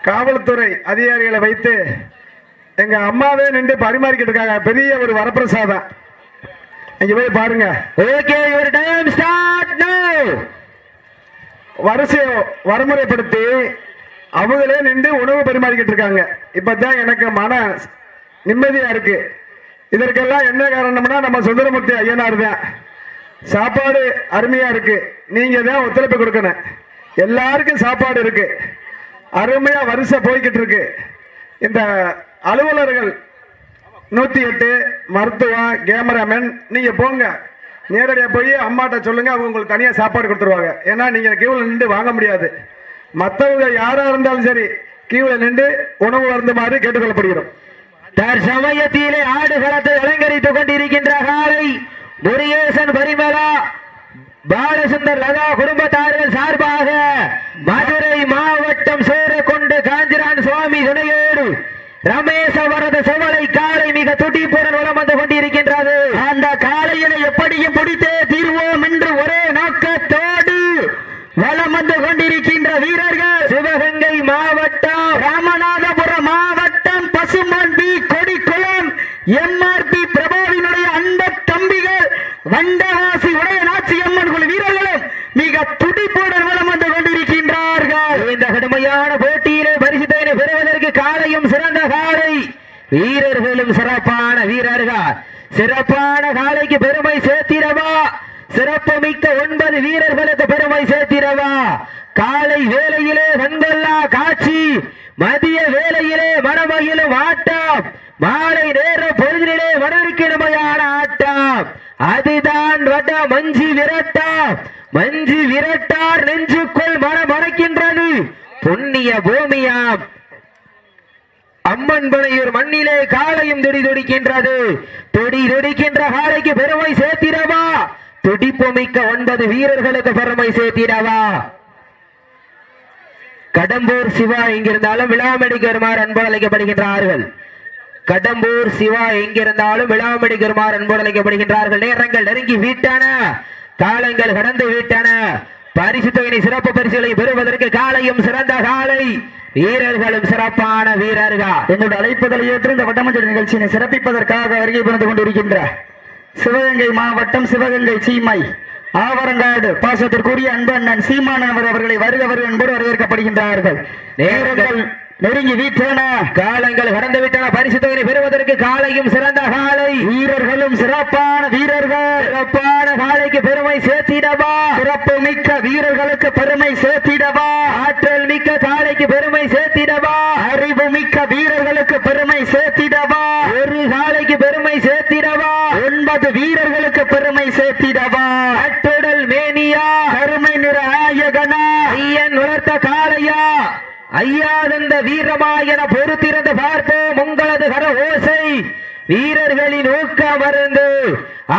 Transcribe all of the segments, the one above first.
காவல்துறை அதிகாரிகளை வைத்து எங்க அம்மாவே நின்று பரிமாறிக்கிட்டு இருக்காங்க. பெரிய ஒரு வரப்பிரசாதம். இங்க போய் பாருங்க. ஓகே, யுவர் டைம் ஸ்டார்ட் நவ. வரிசையை வரமுறைப்படுத்தி அவங்களே நின்று உணவு பரிமாறிக்கிட்டு இருக்காங்க. இப்பதான் எனக்கு மன நிம்மதியா இருக்கு. இதற்கெல்லாம் என்ன காரணம்னா நம்ம சுந்தரமூர்த்தி ஐயனார் தான். சாப்பாடு அருமையா இருக்கு. நீங்க தான் ஒத்துழைப்பு கொடுக்கணும். எல்லாருக்கும் சாப்பாடு இருக்கு. அருமையா வரிசை போய்கிட்டு இருக்கு. இந்த அலுவலர்கள் 108 மருத்துவம் கேமராமேன் நீங்க போங்க, நேரடியாக போய் அம்மாட்ட சொல்லுங்க, அவங்க உங்களுக்கு தனியா சாப்பாடு கொடுத்துருவாங்க. ஏன்னா நீங்க கியூவில் நின்று வாங்க முடியாது. மற்றவங்க யாரா இருந்தாலும் சரி கியூவில் நின்று உணவு அருந்துமாறு கேட்டுக்கொள்ளப்படுகிறோம். தற்சமயத்திலே ஆடுகளத்தை அலங்கரித்துக் கொண்டிருக்கின்ற காலை முருகேசன் பரிமளா பாலசுந்தர் லதா குடும்பத்தார்கள் சார்பாக மதுரை மாவட்டம் சேரக்கொண்டு காஞ்சிரான் சுவாமி துணையோடு ரமேச வரத செவலை காலை மிக துடிப்புடன் வலம் வந்து கொண்டிருக்கின்றது. அந்த காலையினை எப்படியும் பிடித்தே தீர்வோம் என்று ஒரே நோக்கத்தோடு வலம் வந்து கொண்டிருக்கின்ற வீரர்கள் சிவகங்கை மாவட்டம் ராமநாதபுரம் மாவட்டம் பசுமன் பி கொடிக்குளம் எம்ஆர்பி பிரபாவினுடைய அந்த தம்பிகள் வண்டவாசி உடைய நாச்சியம்மன் குழு வீரர்களும் மிக துடிப்புடன் வலம் வந்து கொண்டிருக்கின்றார்கள். இந்த கடுமையான போட்டியிலே பரிசுத்தினை பெறுவதற்கு காலையும் சிறந்த காலை, வீரர்களும் சிறப்பான வீரர்கள். சிறப்பான காலைக்கு பெருமை சேர்த்திடவா, சிறப்பு மிக்க 9 வீரர்களுக்கு பெருமை சேர்த்திடவா. காலை வேளையிலே கண்கொள்ளா காட்சி, மதிய வேளையிலே மனமகிழும் ஆட்டம், மாலை நேர பொழுதிலே மனதிற்கிழமையான ஆட்டம். அதுதான் வட மஞ்சி விரட்டார். மஞ்சி விரட்டார் நெஞ்சுக்குள் மனமணக்கின்றது. புண்ணிய பூமியாம் அம்மன் பனையூர் மண்ணிலே காலையும் துடி துடிக்கின்றது. துடி துடிக்கின்ற காலைக்கு பெருமை சேர்த்திடவா, துடிப்பு மிக்க 9 வீரர்களுக்கு பெருமை சேர்த்திடவா. கடம்பூர் சிவா எங்கிருந்தாலும் விழாமடிக்கு வருமாறு அன்போடு அழைக்கப்படுகின்றார்கள். கடம்பூர் சிவா எங்கிருந்தாலும் விழாமடிக்கு வருமாறு அன்போடு அழைக்கப்படுகின்றார்கள். நேரங்கள் நெருங்கி விட்டன, காலங்கள் கடந்து விட்டன. பரிசு தொகையை சிறப்பு பரிசுகளை பெறுவதற்கு காலையும் சிறந்த காலை, வீரர்களும் சிறப்பான வீரர்கள். என்னுடைய அழைப்புதலை ஏற்று இந்த வட்டமஞ்சள் நிகழ்ச்சியினை சிறப்பிப்பதற்காக வருகை புரிந்து கொண்டிருக்கின்ற சிவகங்கை மாவட்டம் சிவகங்கை சீமை ஆவரங்காடு பாசத்திற்குரிய அன்பு அண்ணன் சீமானவர் அவர்களை வருகவர் என்போடு வரவேற்கப்படுகின்றார்கள். நேரங்கள் நெருங்கி வீட்டன, காலங்கள் கடந்து விட்டன. பரிசு தொகையை பெறுவதற்கு காலையும் சிறந்த காலை, வீரர்களும் சிறப்பான வீரர்கள். சிறப்பான காலைக்கு பெருமை சேர்த்திடவா, சிறப்பு மிக்க வீரர்களுக்கு பெருமை சேர்த்திடவா, ஆற்றல் மிக்க காலைக்கு பெருமை சேர்த்திடவா, அறிவு மிக்க வீரர்களுக்கு பெருமை சேர்த்திடவா, ஒரு காலைக்கு பெருமை சேர்த்திடவா, 9 வீரர்களுக்கு பெருமை சேர்த்திடவா. அட்டுடல் மேனியா, கருமை நிற ஆயகனா, ஐயன் வளர்த்த காளையா, ஐயாதந்த வீரமா என பொறுத்திருந்து பார்ப்போம் உங்களது கர ஓசை. வீரர்களின் ஊக்கம் மருந்து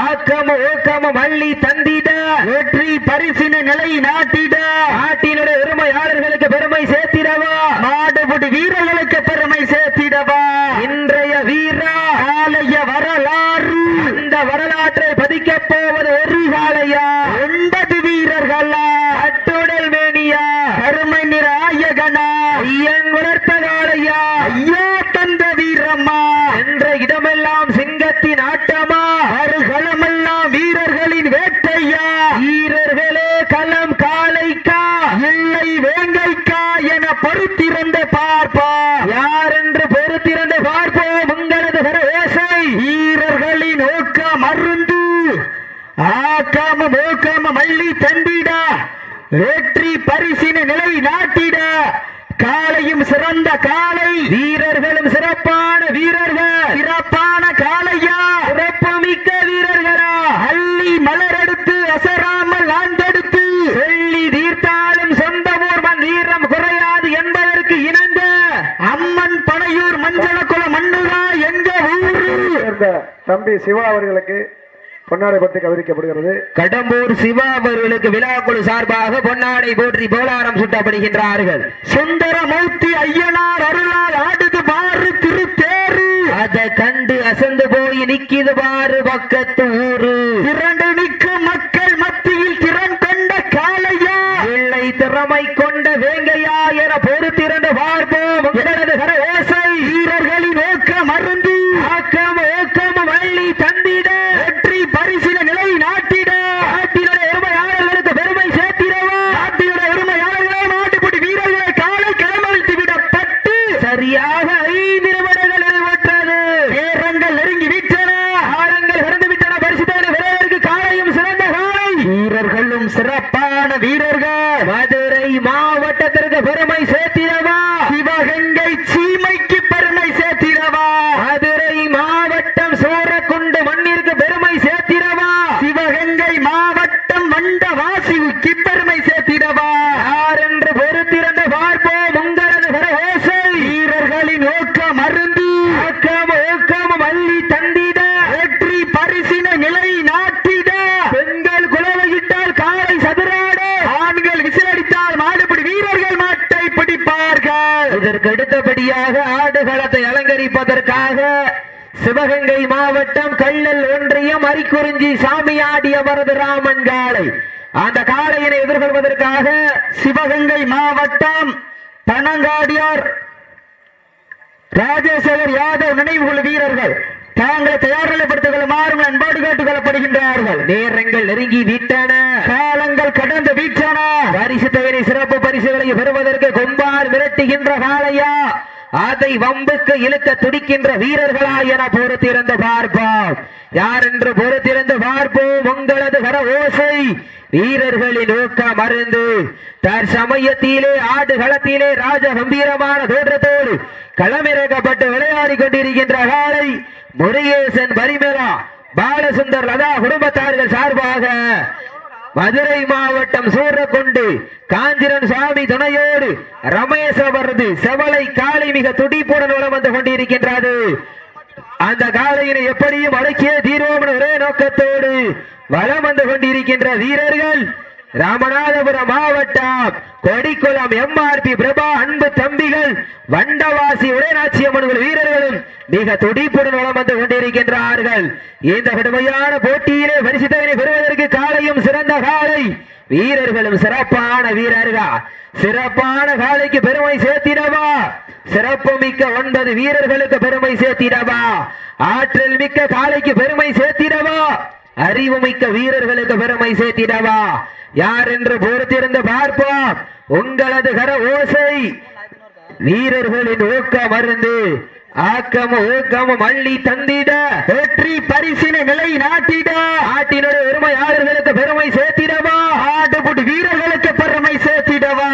ஆக்கம ஊக்கமும் அள்ளி தந்திட, வெற்றி பரிசின நிலை நாட்டிட, நாட்டினுடைய உரிமையாளர்களுக்கு பெருமை சேர்த்திடவா, மாடுபுடி வீரர்களுக்கு பெருமை சேர்த்திடவா. இன்றைய வீரா ஆலய வரலாறு, இந்த வரலாற்றை பதிக்கப் போவது ஒரு காளையா, 9 வீரர்களா. அட்டுடல் மேனியா, கருமை நிற ஆயகனா, ஐயன் வளர்த்த காளையா, ஐயா தந்த வீரம்மா. என்ற இடமெல்லாம் சிங்கத்தின் ஆட்டமா, அருகளமெல்லாம் வீரர்களின் வேட்டையா. வீரர்களே களம் காளைக்கா இல்லை வேங்கைக்கா என பொறுத்திருந்து பார்ப்பா. யார் என்று பொறுத்திருந்து பார்ப்போம் உங்களது கர ஓசை. வீரர்களின் ஊக்கம் மருந்து ஆக்காம ஊக்காம மல்லி தந்திட, வெற்றி பரிசின நிலை நாட்டிட. காலையும் சிறந்த காலை, வீரர்களும் சிறப்பான வீரர்கள். சிறப்பான காளையா, சிறப்பு மிக்க வீரர்களா, அள்ளி மலரெடுத்து அசராமல் ஆண்டெடுத்து சொல்லி தீர்த்தாலும் சொந்த ஊர் மண் வீரம் குறையாது என்பதற்கு இணங்க அம்மன் பனையூர் மஞ்சளக்குள மண்ணுதா எங்க ஊரு. சேர்ந்த தம்பி சிவா அவர்களுக்கு பொன்னாடை பற்றி கவனிக்கப்படுகிறது. கடம்பூர் சிவா அவர்களுக்கு விழாக்குழு சார்பாக பொன்னாடை போற்றி போலாரம் சுட்டப்படுகின்றார்கள். சுந்தரமூர்த்தி ஐயனார் அருளால் ஆடுது பாரு திருத்தேரு, அதை கண்டு அசந்து போய் நிக்கிது பாரு பக்கத்து ஊரு. திரண்டு நிற்கும் மக்கள் மத்தியில் திறன் கொண்ட காளையா, வெள்ளை திறமை கொண்ட வேங்கையா என பொறுத்து பொறுத்திருந்து பார்ப்போம் உங்களது கர ஓசை வீரர்களின் ஊக்கம் அருந்தி ஆக்கம் ஊக்கம் வள்ளி தந்திட வெற்றி பரிசில நிலை நாட்டிட நாட்டினுடைய உரிமையாளர்களுக்கு பெருமை சேர்த்திடவா நாட்டினுடைய உரிமையாளர்களே நாட்டுப்படி வீரர்களை காலை கிளம்பி விடப்பட்டு சரியாக 5 நிமிடங்கள் நிறைவேற்றது நேரங்கள் நெருங்கி விட்டன காலங்கள் கடந்து விட்டன பரிசுத்தவனை பெறுவதற்கு காலையும் சிறந்த காலை வீரர்களும் சிறப்பான வீரர்கள் மதுரை மாவட்டத்திற்கு பெருமை சேர்த்திடவா சிவகங்கை சீமைக்கு பெருமை சேர்த்திடவா மதுரை மாவட்டம் சூரக்குண்டு மண்ணிற்கு பெருமை சேர்த்திடவா சிவகங்கை மாவட்டம் வண்டவாசிக்கு பெருமை சேர்த்திடவா யார் என்று பொறுத்திருந்து பார்ப்போம் உங்களது கர ஓசை வீரர்களின் ஊக்கம் அருந்தி ஆக்கம் ஊக்கம் வள்ளி தந்திட வெற்றி பரிசின நிலை நாட்டிட பெண்கள் குலவையிட்டால் காலை சதுராட ஆண்கள் விசிலடித்தால் மாடுபிடி வீரர்கள் மாட்டை பிடிப்பார்கள் இதற்கு அடுத்தபடியாக ஆடுகளத்தை அலங்கரிப்பதற்காக சிவகங்கை மாவட்டம் கள்ளல் ஒன்றியம் அரிக்குறிஞ்சி சாமியாடி அவரது ராமன் காளை அந்த காளையினை எதிர்கொள்வதற்காக சிவகங்கை மாவட்டம் பனங்காடியார் ராஜேஸ்வர் யாதவ் நினைவுகுழு வீரர்கள் தாங்களை தயார் நிலைப்படுத்திக் கொள்ளுமாறு அன்போடு கேட்டுக் கொள்ளப்படுகின்றார்கள். நேரங்கள் நெருங்கி விட்டன, காலங்கள் கடந்து விட்டன. பரிசு தொகை சிறப்பு பரிசுகளை பெறுவதற்கு கொம்பால் மிரட்டுகின்ற காளையா, அதை வம்புக்கு இழுக்க துடிக்கின்ற வீரர்களா என பொறுத்திருந்து பார்ப்போம். யார் என்று பொறுத்திருந்து பார்ப்போம். உங்களது கர ஓசை வீரர்களின் ஊக்கம் மருந்து தற்சமயத்திலே ஆடுகளத்திலே ராஜ கம்பீரமான தோற்றத்தோடு களமிறக்கப்பட்டு விளையாடி கொண்டிருக்கின்ற காளை முருகேசன் பரிமேலா பாலசுந்தர் லதா குடும்பத்தார்கள் சார்பாக மதுரை மாவட்டம் சூரக்குண்டு காஞ்சிரன் சுவாமி துணையோடு ரமேஷ் அவரது செவலை காளை மிக துடிப்புடன் வலம் வந்து கொண்டிருக்கின்றது. அந்த காளையினை எப்படியும் அடக்கிய தீர்வோம் ஒரே நோக்கத்தோடு வலம் வந்து கொண்டிருக்கின்ற வீரர்கள் ராமநாதபுரம் மாவட்டம் கொடிக்குளம் எம்ஆர்பி பிரபா அன்பு தம்பிகள் வண்டவாசி உடைநாச்சியம்மன்கள் வீரர்களும் மிக துடிப்புடன் வலம் வந்து கொண்டிருக்கின்றார்கள். இந்த கடுமையான போட்டியிலே பரிசுத்தவனை பெறுவதற்கு காளையும் சிறந்த காளை, வீரர்களும் சிறப்பான வீரர்கள். சிறப்பான காளைக்கு பெருமை சேர்த்திடவா, சிறப்பு மிக்க 9 வீரர்களுக்கு பெருமை சேர்த்திடவா, ஆற்றல் மிக்க காளைக்கு பெருமை சேர்த்திடவா, அறிவு மிக்க வீரர்களுக்கு பெருமை சேர்த்திடவா, யார் என்று பொறுத்திருந்து பார்ப்போம். உங்களது கர ஓசை வீரர்களின் ஊக்கம் மருந்து ஆக்கமும் ஊக்கமும் அள்ளி தந்திட வெற்றி பரிசின நிலை நாட்டிட ஆட்டினுடைய உரிமையாளர்களுக்கு பெருமை சேர்த்திடவா, ஆடுபுடி வீரர்களுக்கு பெருமை சேர்த்திடவா,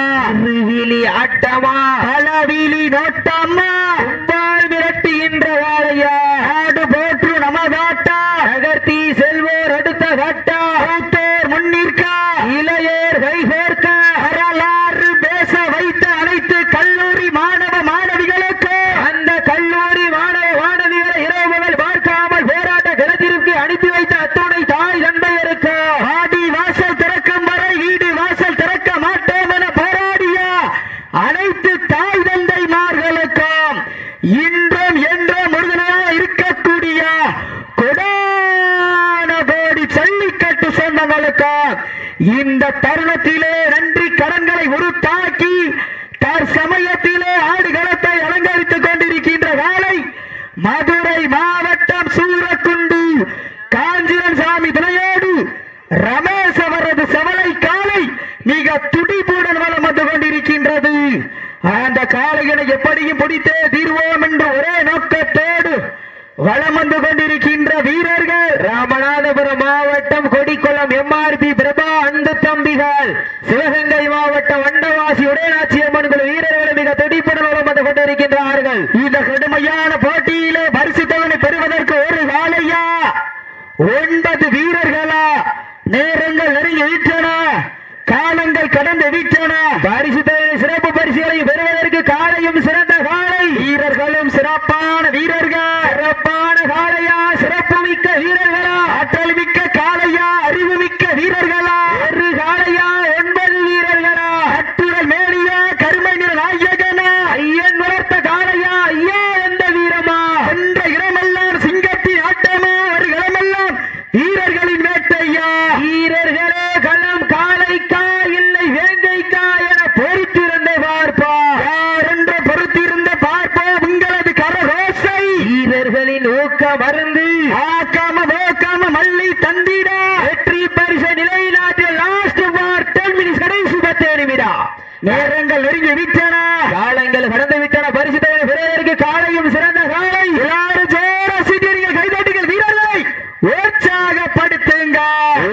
வீலி ஆட்டமா பலவீலி நோட்டம்மா கும்பால் மிரட்டுகின்ற வாழையா, ஆடு போற்று நமதாட்டா நகர்த்தி செல்வோர் அடுத்த கட்டா, மூத்தோர் முன்னிற்கா இளையோர் கைகோர்க்க வரலாறு பேச வைத்த அனைத்து கல்லூரி மாணவ மாணவிகளுக்கு அந்த கல்லூரி மாணவ மாணவிகளை இரவு முதல் பார்க்காமல் போராட்ட களத்திற்கு அனுப்பி வைத்த அத்துணை தாய் தந்தையருக்கு ஆடி வாசல் திறக்கும் வரை வீடு வாசல் திறக்க மாட்டோம் என போராடிய அனைத்து தாய் தந்தைமார்களுக்கும் இன்றும் என்றும் உறுதுணையாக இருக்கக்கூடிய கொடான கோடி ஜல்லிக்கட்டு சொந்தங்களுக்கும் இந்த தருணத்திலே நன்றி கடன்களை உருத்தாக்கி தற்சமயத்திலே ஆடுகளத்தை அலங்கரித்துக் கொண்டிருக்கின்ற காலை மதுரை மாவட்டம் சூரக்குண்டு காஞ்சிரன் சாமி துணையோடு ரமேஷ் அவரது செவலை காலை மிக துடிப்புடன் வலம் வந்து கொண்டிருக்கின்றது. அந்த காளைகளை எப்படியும் பிடித்தே தீர்வோம் என்று ஒரே நோக்கத்தோடு வலம் வந்து கொண்டிருக்கின்ற வீரர்கள் ராமநாதபுரம் மாவட்டம் கொடிக்குளம் எம்ஆர்பி பிரபா அன்பு தம்பிகள், சிவகங்கை மாவட்டம் வண்டவாசி உடைநாச்சியம்மன்கள் வீரர்கள் மிக துடிப்புடன் வலம் வந்து கொண்டிருக்கின்றார்கள். இந்த கடுமையான போட்டியிலே பரிசுத்தவனை பெறுவதற்கு ஒரு காளையா 9 வீரர்களா, நேரங்கள் நெருங்கி விட்டன, காலங்கள் கடந்து விட்டன. பரிசுத்தவனை சிறப்பு பரிசுகளை பெறுவதற்கு காளையும் சிறந்த காளை, வீரர்களும் சிறப்பான வீரர்கள். சிறப்பான காளையா, சிறப்பு மிக்க வீரர்களா, ஆற்றல் மிக்க காளையா, அறிவு மிக்க வீரர்களா, ஒரு காளையா 9 வீரர்களா, கட்டுரை மேலியா, கருமை நிற நாயகனா, ஐயன் வளர்த்த காளையா, ஐயா எந்த வீரமா, என்ற இடமெல்லாம் சிங்கத்தின் ஆட்டமா, ஒரு இடமெல்லாம் வீரர்களின் வேட்டையா. வீரர்களே களம் காளைக்கா இல்லை வேங்கைக்கா என பொறுத்திருந்து பார்ப்பா. யார் வீரர்களின் ஊக்க மருந்து ஆக்காம மல்லி தந்திட வெற்றி பரிசை நிலைநாட்டிய லாஸ்ட் பார் 10 மினிட்ஸ் கடைசி 10 நிமிடம் நேரங்கள் நெருங்கி விட்டன காலங்கள் கடந்து விட்டன பரிசு தொகை பெறுவதற்கு காலையும் சிறந்த காலை எல்லாரும் ஜோர சீட்டியர்கள் கைதட்டுங்கள் வீரர்களை உற்சாகப்படுத்துங்க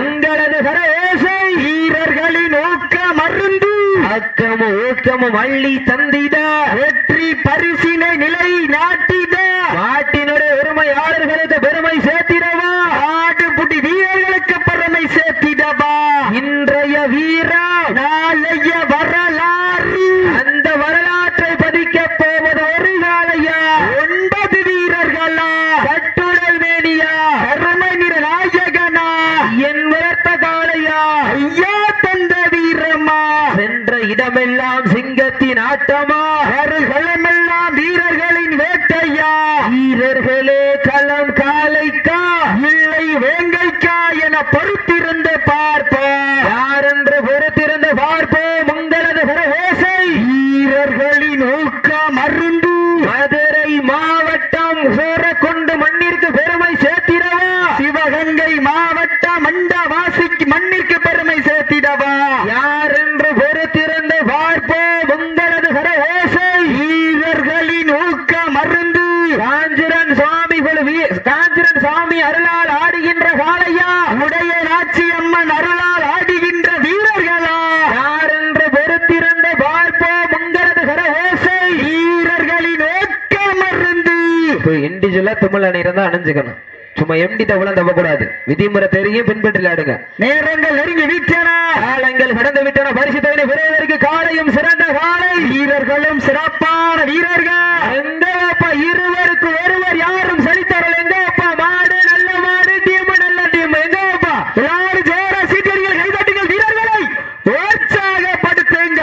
உங்களது கரவேசை வீரர்களின் ஊக்க மருந்து அக்கமும் ஊக்கமும் அள்ளி தந்திட வெற்றி பரிசினை நிலை நாட்டிட நாட்டினுடைய உரிமையாளர்களுக்கு பெருமை சேர்த்திடவா ஆடுபுடி வீரர்களுக்கு பெருமை சேர்த்திடவா இன்றைய வீரா நாளைய வரலாறு அந்த வரலாற்றை பதிக்கப் போவது ஒரு காலையா 9 வீரர்களா கட்டுடல் மேனியா அருமை நிற நாயகனா என் வளர்த்த காலையா ஐயா தந்த வீரமா சென்ற இடமெல்லாம் சிங்கத்தின் ஆட்டமா வருகளமெல்லாம் வீரர்களின் வேட்டையா வீரர்களே களம் காலைக்கா இல்லை வேங்கைக்கா என பொறுத்திருந்து பார்ப்போம் யாரென்று பொறுத்திருந்து பார்ப்போம் உங்களது கரவேசை வீரர்களின் ஊக்க மருந்து மதுரை மாவட்டம் சூரக்குண்டு மண்ணிற்கு பெருமை சேர்த்திடவா சிவகங்கை மாவட்டம் மண்டவாசிக்கு மண்ணிற்கு பெருமை சேர்த்திடவா யார் என்று பொறுத்திருந்து பார்ப்போம் உங்களது கரவேசை வீரர்களின் ஊக்க மருந்து காஞ்சிரன் சுவாமி அருளால் ஆடுகின்ற காளையா உடைய நாச்சி அம்மன் அருளால் ஆடுகின்ற வீரர்களா யார் என்று பொறுத்திருந்து பார்ப்போம் உங்களது கரவேசை வீரர்களின் ஊக்க மருந்து இண்டிவிஜுவலா தமிழ் அணியிருந்தா அணிஞ்சுக்கணும் சும்மா எம்டி தவளம் தவக்கூடாது விதிமுறை தெரியும் பின்பற்றி ஆடுங்க நேரங்கள் நெருங்கி விட்டன காலங்கள் கடந்து விட்டன பரிசு தொகை பெறுவதற்கு காலையும் சிறந்த காலை வீரர்களும் சிறப்பான வீரர்கள் எங்கப்பா இருவருக்கு ஒருவர் யாரும் சலித்தவர்கள் எங்கப்பா மாடு நல்ல மாடு டீம் நல்ல டீம் எங்கப்பா எல்லாரும் ஜோர சீட்டியர்கள் கைதட்டுங்கள் வீரர்களை உற்சாகப்படுத்துங்க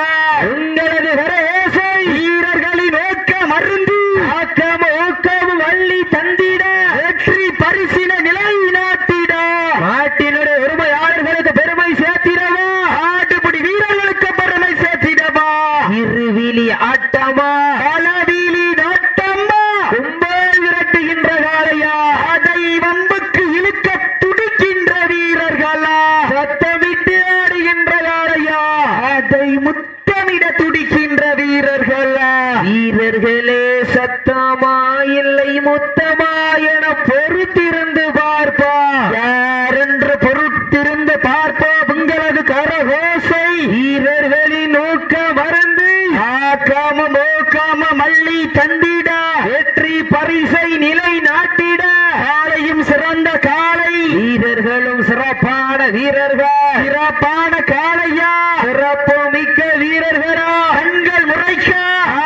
உங்களது கரவேசை வீரர்களின் ஊக்க மருந்து ஆக்கமும் ஊக்கமும் அள்ளி தந்திட வெற்றி பரிசின நிலை நாட்டிட நாட்டினுடைய உரிமையாளர்களுக்கு பெருமை சேர்த்திடவா ஆட்டுப்படி வீரர்களுக்கு பெருமை சேர்த்திடவா இருவிழி ஆட்டமா பலவீலி நாட்டம்மா கும்பல் விரட்டுகின்ற காளையா அதை வம்புக்கு இழுக்க துடிக்கின்ற வீரர்களா சத்தமிட்டு ஆடுகின்ற காளையா அதை முத்தமிட துடிக்கின்ற வீரர்களா வீரர்களே சத்தமா இல்லை முத்தமா என பொறுத்திருந்து பார்ப்பா யாரென்று பொறுத்திருந்து பார்ப்போம் உங்களது கரகோசை வீரர்களின் ஊக்க மறந்து ஆக்காம மல்லி தந்திட வெற்றி பரிசை நிலை நாட்டிட காலையும் சிறந்த காலை வீரர்களும் சிறப்பான வீரர்கள் சிறப்பான காளையா சிறப்பு மிக்க வீரர்களா கண்கள் முறைக்க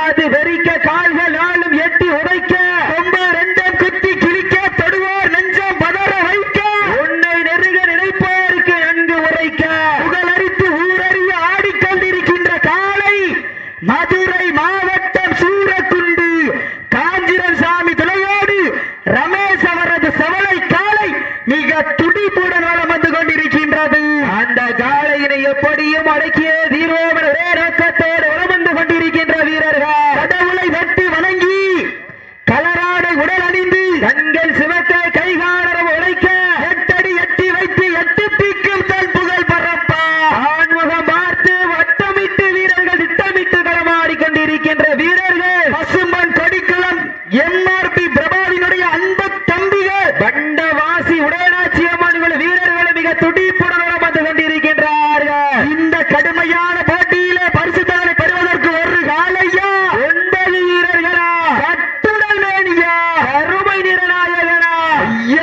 அது வெறிக்க கால்கள் நாளும் எட்டி உடைக்க கொம்ப ரெண்டும் குத்தி கிழிக்க தொடுவோர் நெஞ்சம் பதற வைக்க உன்னை நெருங்க நினைப்போருக்கு நன்கு உரைக்க புகழரித்து ஊரறிய ஆடிக்கொண்டிருக்கின்ற காளை மதுரை மாவட்டம் சூரக்குண்டு காஞ்சிரன் சாமி துணையோடு ரமேஷ் அவரது சவலை காளை மிக துடிப்புடன் வளம் வந்து கொண்டிருக்கின்றது அந்த காளையினை எப்படியும் அடக்கிய தீர்வோம் ஒரே நோக்கத்தோடு வளம் வந்து கொண்டிருக்கின்ற வீரர்கள் கடவுளை வெட்டி வணங்கி கலராடை உடல் அணிந்து கண்கள் சிவக்க கைகாலம் உழைக்க எட்டடி எட்டி வைத்து எட்டு பீக்கும் தன் புகழ் பரப்பா ஆண்முகம் பார்த்து வட்டமிட்டு வீரர்கள் திட்டமிட்டு களமாடி கொண்டிருக்கின்ற வீரர்கள் பசும்பன் கொடிக்குளம் எம்ஆர்பி பிரபாவினுடைய அன்பு தம்பிகள் பண்டவாசி உடையநாச்சி அம்மன் வீரர்கள் மிக துடிப்புடன் வளம் வந்து கொண்டிருக்கின்றார்கள் இந்த கடுமையான போட்டியிலே பரிசுத்தவனை பெறுவதற்கு ஒரு காலையா 9 வீரர்களா கட்டுடல் மேனியா அருமை நிறநாயகனா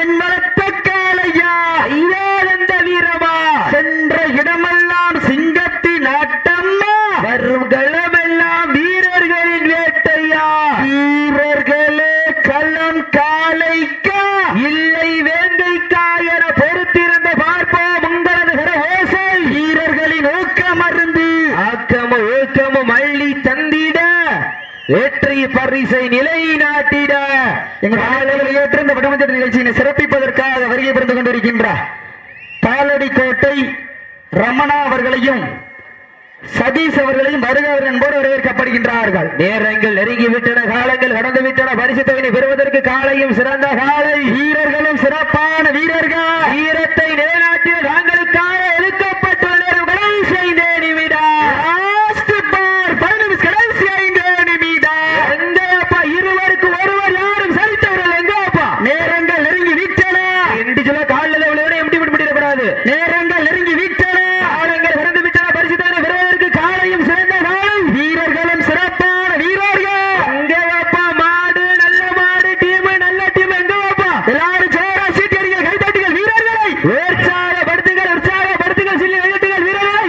என் வளர்த்த காலையா ஐயானந்த வீரமா சென்ற இடமெல்லாம் சிங்கத்தின் ஆட்டம்மா வரும் களமெல்லாம் வீரர்களின் வேட்டையா வீரர்களே களம் காலைக்கா இல்லை வேங்கைக்கா என பொறுத்திருந்து பார்ப்போம் உங்களது கரவேசை வீரர்களின் ஊக்க மருந்து ஆக்கமும் ஊக்கமும் அள்ளி தந்திட வெற்றி பரிசை நிலை நாட்டிட எங்கள் ஆளுகளை ஏற்று இந்த பட்டமன்ற நிகழ்ச்சியினை சிறப்பிப்பதற்காக வருகை புரிந்து கொண்டிருக்கின்ற தாளடி கோட்டை ரமணா அவர்களையும் சதீஷ் அவர்களையும் வருகிறவர் என்போடு வரவேற்கப்படுகின்றார்கள். நேரங்கள் நெருங்கி விட்டன, காலங்கள் கடந்து விட்டன. பரிசு தொகையை பெறுவதற்கு காலையும் சிறந்த காலை, வீரர்களும் சிறப்பான வீரர்கள். வீரத்தை நிலைநாட்டிய தாங்களுக்காக எடுக்கப்பட்டுள்ள நேரம் கடைசி 5 நிமிடம். Last bar, 5 minutes, கடைசி 5 நிமிடம். எங்கப்பா இருவருக்கு ஒருவர் யாரும் சரித்தவர்கள் எங்கப்பா? நேரங்கள் நெருங்கி விட்டன. இண்டிஜுவலா காலில் விளையாட எம்டி பண்ணிடக்கூடாது. நேரங்கள் நெருங்கி விட்டன. காலங்கள் கடந்து விட்டன. பரிசு தொகையை பெறுவதற்கு காலையும் சிறந்த காலை, வீரர்களும் சிறப்பான வீரர்கள். எங்கப்பா மாடு நல்ல மாடு, டீம் நல்ல டீம் எங்கப்பா? எல்லாரும் ஜோரா சீட்டியடிகள், கைதட்டுகள் வீரர்களை. உற்சாகப்படுத்துங்கள், உற்சாகப்படுத்துங்கள், சில்லி கைதட்டுங்கள் வீரர்களை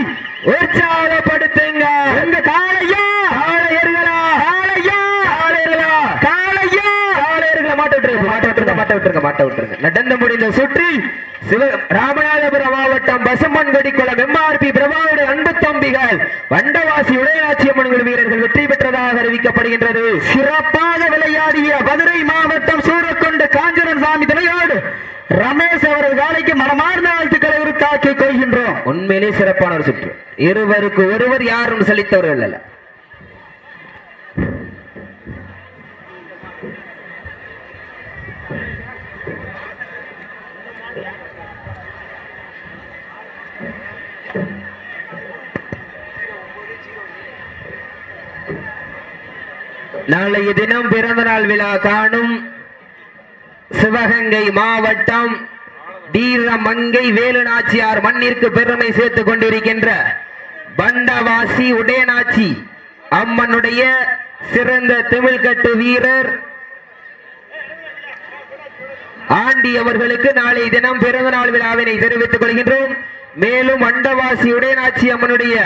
உற்சாகப்படுத்துங்க. எங்க காளையா, காளையர்களா, காளையா, காளையர்களா, காளையா. காளையர்களை மாட்ட விட்டுருங்க. நடந்து முடிந்த சுற்றில் ராமநாதபுரம் மாவட்டம் பசுமன்கொடி குளம் எம்ஆர்பி பிரபாவுடைய அன்பு தம்பிகள் வண்டவாசி உடையாட்சி அம்மன் வீரர்கள் வெற்றி பெற்றதாக அறிவிக்கப்படுகின்றது. சிறப்பாக விளையாடிய மதுரை மாவட்டம் சூரக்கொண்டு காஞ்சனன் சாமி தலையோடு ரமேஷ் அவர்கள் காலைக்கு மனமார்ந்த வாழ்த்துக்களை உருத்தாக்கிக் கொள்கின்றோம். உண்மையிலே சிறப்பான ஒரு சுற்று. இருவருக்கு ஒருவர் யாரும் சலித்தவர்கள் அல்ல. நாளைய தினம் பிறந்த நாள் விழா காணும் சிவகங்கை மாவட்டம் வீரமங்கை வேலுநாச்சியார் மண்ணிற்கு பெருமை சேர்த்துக் கொண்டிருக்கின்ற பண்டவாசி உடையநாச்சி அம்மனுடைய சிறந்த திமிழ்கட்டு வீரர் ஆண்டி அவர்களுக்கு நாளை தினம் பிறந்த நாள் விழாவினை தெரிவித்துக் கொள்கின்றோம். மேலும் வண்டவாசி உடையநாச்சி அம்மனுடைய